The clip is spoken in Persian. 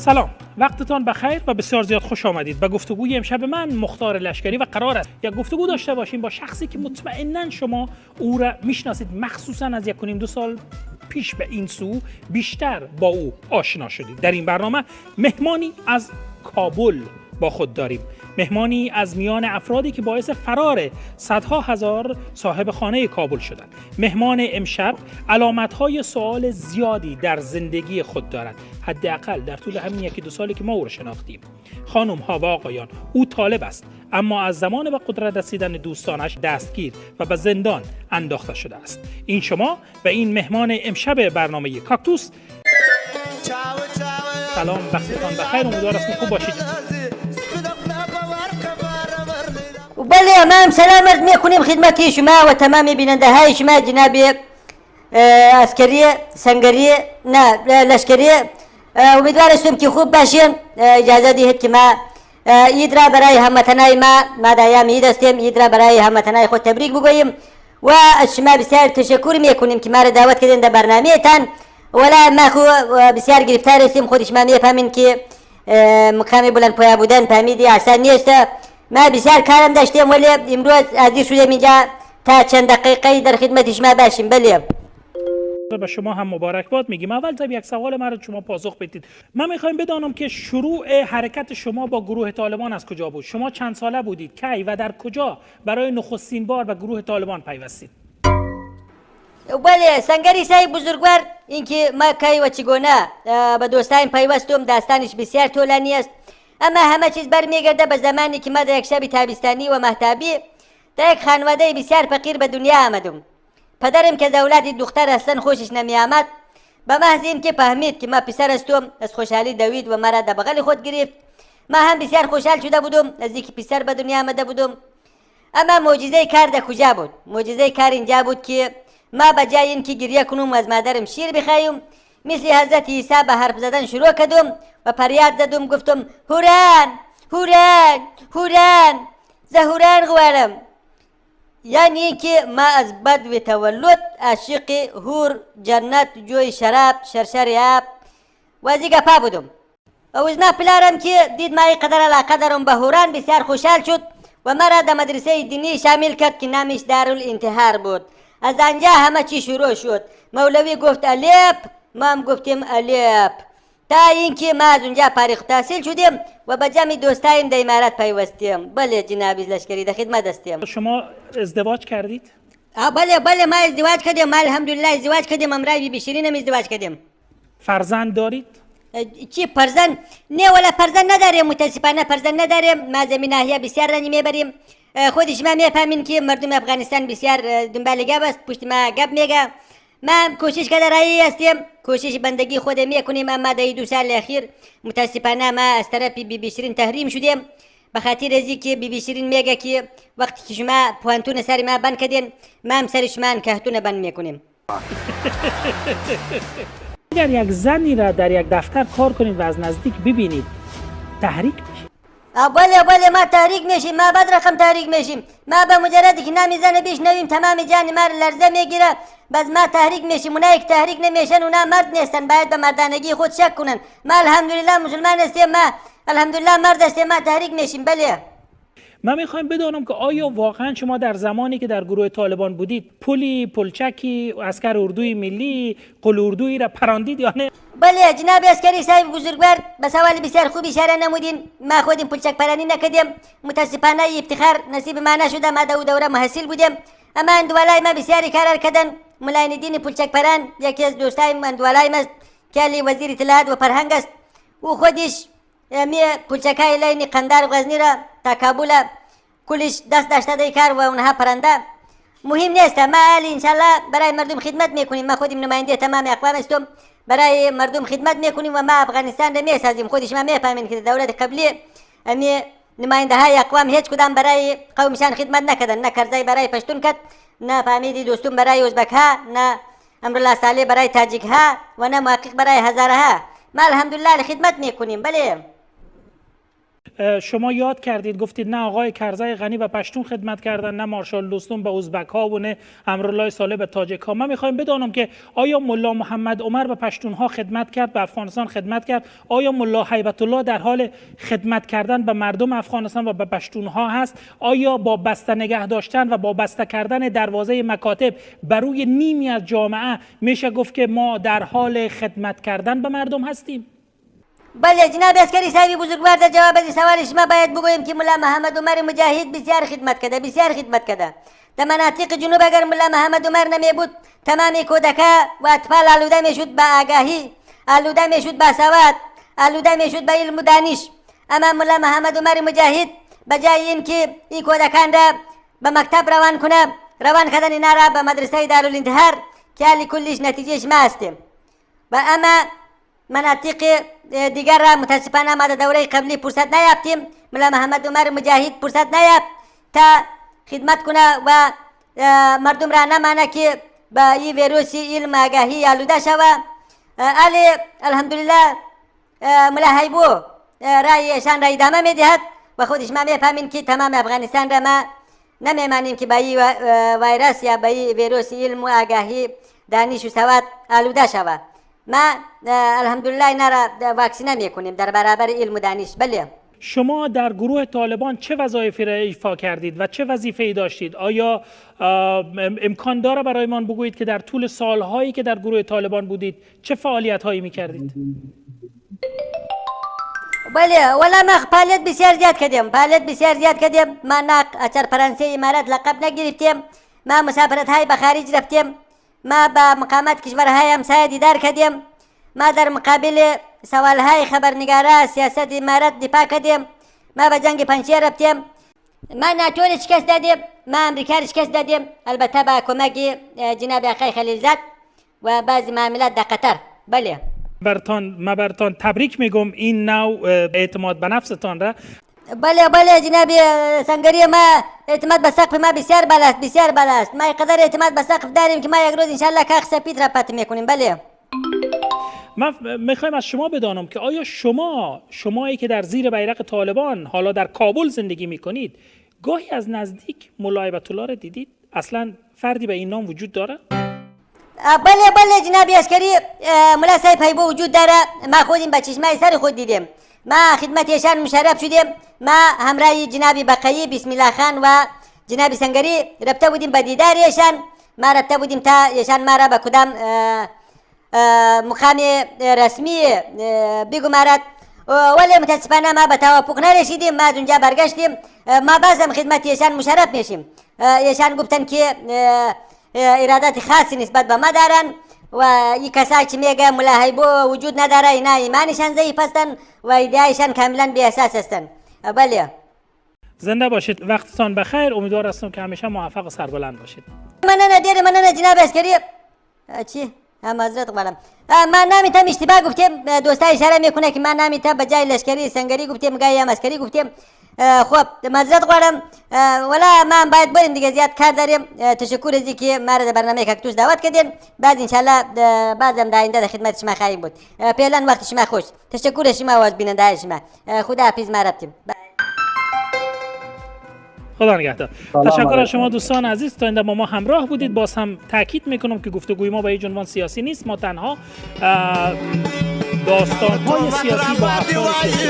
سلام، وقتتان بخیر و بسیار زیاد خوش آمدید به گفتگوی امشب من مختار لشکری و قرار است یک گفتگو داشته باشیم با شخصی که مطمئناً شما او را میشناسید، مخصوصاً از 1.5-2 سال پیش به این سو بیشتر با او آشنا شدید. در این برنامه مهمانی از کابل با خود داریم، مهمانی از میان افرادی که باعث فرار صدها هزار صاحب خانه کابل شدند. مهمان امشب علامت‌های سوال زیادی در زندگی خود دارد، حداقل در طول همین 1-2 سالی که ما او را شناختیم. خانم ها و آقایان، او طالب است، اما از زمان به قدرت رسیدن دوستانش دستگیر و به زندان انداخته شده است. این شما و این مهمان امشب برنامه کاکتوس. سلام، وقتتان بخیر، امیدوارم خوب باشید. بله، ما هم سلام عرض میکنیم خدمت شما و تمام بیننده های شما جناب عسکری سنگری لشکری. امیدوار هستم که خوب باشین. اجازه دهید که ما عید را برای هموطنای ما در ایام عید هستیم، عید را برای هموطنای خود تبریک بگوییم و از شما بسیار تشکر میکنیم که ما را دعوت کردین در برنامه تان. ولی ما خو بسیار گرفتار هستیم، خود شما میفهمین که مقام بلند پایه بودن فهمیدی آسان نیست. ما بسیار کارم داشتیم ولی امروز حاضر شدیم اینجا تا چند دقیقه در خدمت شما باشیم. بله، به شما هم مبارکباد میگیم. اول طب یک سوال مرا شما پاسخ بدید. من میخوایم بدانم که شروع حرکت شما با گروه طالبان از کجا بود؟ شما چند ساله بودید؟ کی و در کجا برای نخستین بار به گروه طالبان پیوستید؟ بله سنگری صاحب بزرگوار، اینکه ما کی و چگونه به دوستان پیوستم داستانش بسیار طولانی است، اما همه چیز برمیگرده به زمانی که ما در یک شب تابستانی و مهتابی در یک خانواده بسیار فقیر به دنیا آمدم. پدرم که از اولاد دختر اصلا خوشش نمی آمد، به محض اینکه فهمید که ما پسر هستم از خوشحالی دوید و مرا در بغل خود گرفت. ما هم بسیار خوشحال شده بودم از اینکه پسر به دنیا آمده بودم. اما معجزه کار در کجا بود؟ معجزه کار اینجا بود که ما به جای اینکه گریه کنم و از مادرم شیر بخوایم، مثل حضرت عیسی به حرف زدن شروع کردم و فریاد زدم، گفتم هوران هوران هوران، زهوران غوارم. یعنی که ما از بدو تولد عاشق هور، جنت، جوی شراب، شرشر آب و از این گپا بودم. و از ما پلارم که دید ما قدر علاقه دارم به هوران بسیار خوشحال شد و مرا در مدرسه دینی شامل کرد که نامش دارالانتحار بود. از آنجا همه چی شروع شد. مولوی گفت الیپ، ما هم گفتیم الیپ، تا اینکه ما از اونجا فارغ التحصیل شدیم و به جمع دوستایم در امارات پیوستیم. بله جناب لشکری، در خدمت هستیم. شما ازدواج کردید؟ بله ما ازدواج کردیم، ما الحمدلله ازدواج کردیم، امرای بی بی شیرین هم ازدواج کردیم. فرزند دارید؟ چی فرزند؟ نه ولی فرزند نداریم، متاسفانه فرزند نداریم. ما زمین ناحیه بسیار رنج میبریم. خودش ما میفهمین که مردم افغانستان بسیار دنبال گپ است، پشت ما گپ میگه. ما کوشش کرده رایی هستیم، کوشش بندگی خود میکنیم، اما در 2 سال اخیر متاسفانه ما از طرف بی بی شیرین تحریم شدیم، به خاطر از اینکه بی بی شیرین میگه که وقتی که شما پوانتون سر ما بند کردین، ما هم سر شما کهتون بند میکنیم. اگر یک زنی را در یک دفتر کار کنید و از نزدیک ببینید، تحریک میشید؟ بله ما تحریک میشیم، ما بد رقم تحریک میشیم. ما به مجردی که نام زن بشنویم تمام جان ما لرزه میگیره. باز ما تحریک میشیم، اونا یک تحریک نمیشن، اونا مرد نیستن، باید به مردانگی خود شک کنن. ما الحمدلله مسلمان هستیم، ما الحمدلله مرد هستیم، ما تحریک میشیم. بله، من میخوایم بدانم که آیا واقعا شما در زمانی که در گروه طالبان بودید پلی، پلچکی، عسکر اردوی ملی، قل اردویی را پراندید یا نه؟ بله جناب عسکری صاحب بزرگوار، به سوال بسیار خوب اشاره نمودین. ما خودیم پلچک پرانی نکردیم، متاسفانه افتخار نصیب ما نشده. ما دوره محصل بودیم، اما اندوالای ما بسیاری کار کردن. ملاین دین پلچک پران یکی از دوستای اندوالای ما که علی وزیر اطلاعات و فرهنگ است، او خودش می پلچکای لین قندار و غزنی را تا کابل کلش دست داشته در کار و اونها پرنده. مهم نیست، ما انشالله برای مردم خدمت میکنیم. ما خودم نماینده تمام اقوام هستم، برای مردم خدمت میکنیم و ما افغانستان را میسازیم. خودش ما میفهمین که دولت قبلی نماینده های اقوام هیچ کدام برای قومشان خدمت نکردن، نه کرزی برای پشتون کرد، نه فهمیدی دوستون برای ازبک ها، نه امرالله صالح برای تاجیک ها و نه محقق برای هزاره ها. ما الحمدلله خدمت میکنیم. بله شما یاد کردید گفتید نه آقای کرزای غنی به پشتون خدمت کردن، نه مارشال دوستون به ازبک ها و نه امرالله صالح به تاجک ها. من میخوایم بدانم که آیا ملا محمد عمر به پشتون ها خدمت کرد، به افغانستان خدمت کرد؟ آیا ملا هیبت الله در حال خدمت کردن به مردم افغانستان و به پشتون ها هست؟ آیا با بسته نگه داشتن و با بسته کردن دروازه مکاتب بر روی نیمی از جامعه میشه گفت که ما در حال خدمت کردن به مردم هستیم؟ بله جناب عسکری صاحب بزرگوار، در جواب از سوال شما باید بگویم که ملا محمد عمر مجاهد بسیار خدمت کرده، بسیار خدمت کرده. در مناطق جنوب اگر ملا محمد عمر نمی بود تمام کودکان و اطفال آلوده میشد به آگاهی، آلوده میشد به سواد، آلوده میشد به علم و دانش. اما ملا محمد عمر مجاهد بجای اینکه این کودکان را به مکتب روان کنه، روان کردن اینا را به مدرسه دارالانتحار که حالی کلش نتیجهش ما هستیم. و اما مناطق دیگر را متاسفانه ما در دوره قبلی فرصت نیافتیم. ملا محمد عمر مجاهد فرصت نیافت تا خدمت کنه و مردم را نمانه که با این ویروس علم آگاهی آلوده شود. الحمدلله ملا هیبو رایشان را ادامه میدهد و خودش ما میفهمیم که تمام افغانستان را ما نمیمانیم که با این ویروس یا با این ویروس علم و آگاهی دانش و سواد آلوده شود. ما الحمدلله اینا را واکسینه میکنیم در برابر علم و دانش. بله. شما در گروه طالبان چه وظایفی را ایفا کردید و چه وظیفه‌ای داشتید؟ آیا امکان داره برایمان بگویید که در طول سالهایی که در گروه طالبان بودید چه فعالیت‌هایی می‌کردید؟ بله والا ما فعالیت بسیار زیاد کردیم. ما نه اچر فرانسه امارات لقب نگرفتیم، ما مسافرت‌های به خارج رفتیم، ما با مقامات کشورهای همسایه دیدار کردیم، ما در مقابل سوالهای خبرنگارا سیاست امارات دفاع کردیم، ما به جنگ پنجشیر رفتیم، ما ناتو را شکست دادیم، ما امریکا را شکست دادیم، البته با کمک جناب آقای خلیلزاد و بعضی معاملات در قطر. بله. ما برتان تبریک میگم این نوع اعتماد به نفستان را. بله جناب سنگری، ما اعتماد به سقف ما بسیار بالاست. ما قدر اعتماد به سقف داریم که ما یک روز انشالله کاخ سپید را فتح میکنیم. بله. من میخوایم از شما بدانم که آیا شمایی که در زیر بیرق طالبان حالا در کابل زندگی میکنید گاهی از نزدیک ملا هیبت الله را دیدید؟ اصلا فردی به این نام وجود داره؟ بله جناب عسکری، ملا صاحب هیبو وجود داره. ما خودیم به چشمای سر خود دیدیم. ما خدمت ایشان مشرف شدیم. ما همراه جناب بقایی بسم الله خان و جناب سنگری رفته بودیم به دیدار ایشان. ما رفته بودیم تا ایشان ما را به کدام مقام رسمی بگمارد، ولی متاسفانه ما به توافق نرسیدیم. ما از اونجا برگشتیم. ما بازم خدمت ایشان مشرف میشیم. ایشان گفتن که ارادات خاصی نسبت به ما دارن و این کسایی که میگه ملا هیبو وجود نداره اینا ایمانشان ضعیف هستن و ایدهایشان کاملا بی اساس هستن. بله. زنده باشید، وقتتان بخیر. امیدوار هستم که همیشه موفق و سربلند باشید. من جناب عسکری چی؟ معذرت خواهم. من نمیتونم اشتباه گفتم. دوستای اشاره میکنه که من نمیتونم به جای لشکری سنگری گفتم، گاهی هم عسکری گفتم. خب معذرت خواهم. ولی من باید بریم دیگه، زیاد کار داریم. تشکر از اینکه ما را در برنامه کاکتوس دعوت کردین. بعد انشالله بعدم در آینده در خدمت شما خواهیم بود. فعلا وقت شما خوش. تشکر شما و از بیننده شما. خدا حافظ. ما رفتیم. خدا نگهدار. تشکر از شما دوستان عزیز تا این با ما همراه بودید. باز هم تاکید میکنم که گفتگوی ما به هیچ عنوان سیاسی نیست. ما تنها داستان‌های سیاسی با افراد سیاسی